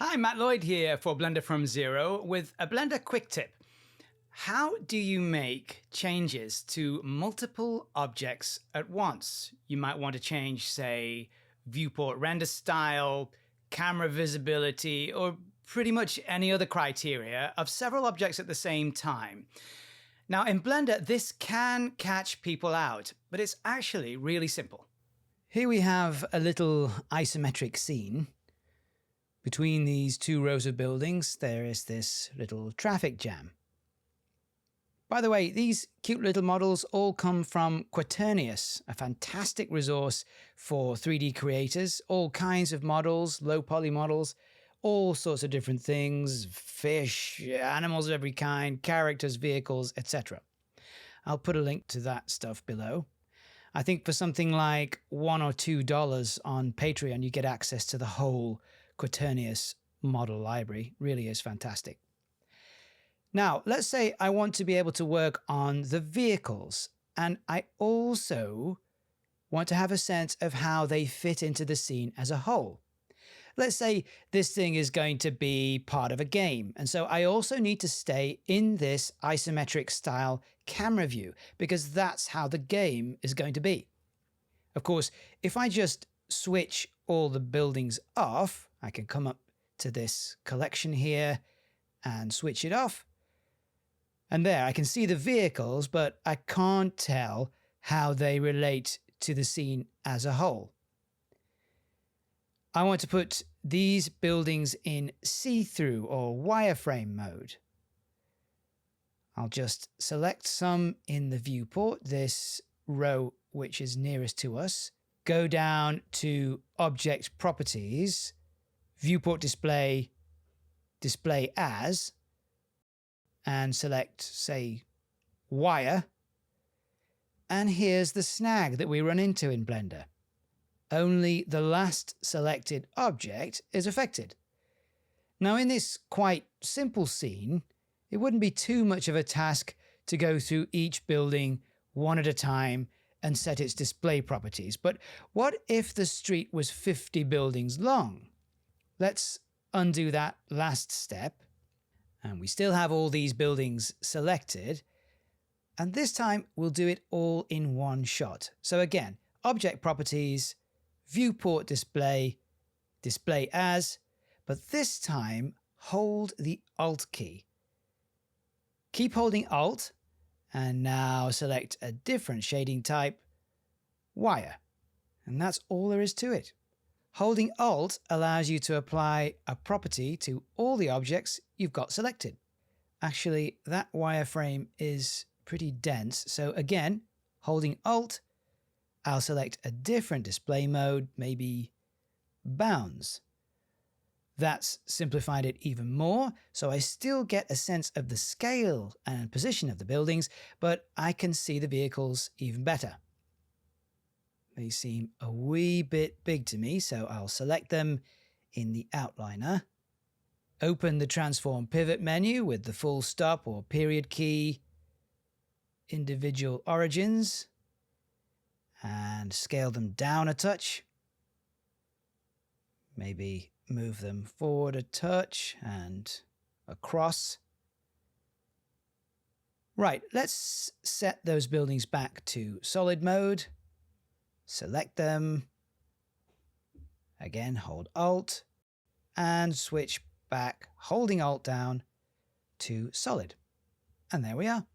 Hi, Matt Lloyd here for Blender from Zero with a Blender quick tip. How do you make changes to multiple objects at once? You might want to change, say, viewport render style, camera visibility, or pretty much any other criteria of several objects at the same time. Now, in Blender, this can catch people out, but it's actually really simple. Here we have a little isometric scene. Between these two rows of buildings, there is this little traffic jam. By the way, these cute little models all come from Quaternius, a fantastic resource for 3D creators. All kinds of models, low poly models, all sorts of different things, fish, animals of every kind, characters, vehicles, etc. I'll put a link to that stuff below. I think for something like $1 or $2 on Patreon, you get access to the whole Quaternius model library. Really is fantastic. Now, let's say I want to be able to work on the vehicles, and I also want to have a sense of how they fit into the scene as a whole. Let's say this thing is going to be part of a game, and so I also need to stay in this isometric style camera view, because that's how the game is going to be. Of course, if I just switch all the buildings off, I can come up to this collection here and switch it off. And there, I can see the vehicles, but I can't tell how they relate to the scene as a whole. I want to put these buildings in see-through or wireframe mode. I'll just select some in the viewport, this row which is nearest to us, go down to Object Properties, Viewport Display, Display As, and select, say, Wire. And here's the snag that we run into in Blender. Only the last selected object is affected. Now, in this quite simple scene, it wouldn't be too much of a task to go through each building one at a time and set its display properties. But what if the street was 50 buildings long? Let's undo that last step. And we still have all these buildings selected. And this time we'll do it all in one shot. So again, Object Properties, Viewport Display, Display As, but this time hold the Alt key. Keep holding Alt, and now select a different shading type, Wire. And that's all there is to it. Holding Alt allows you to apply a property to all the objects you've got selected. Actually, that wireframe is pretty dense, so again, holding Alt, I'll select a different display mode, maybe Bounds. That's simplified it even more, so I still get a sense of the scale and position of the buildings, but I can see the vehicles even better. They seem a wee bit big to me, so I'll select them in the outliner. Open the Transform Pivot menu with the full stop or period key, individual origins, and scale them down a touch. Maybe move them forward a touch and across. Right, let's set those buildings back to solid mode. Select them. Again, hold Alt and switch back, holding Alt down to solid. And there we are.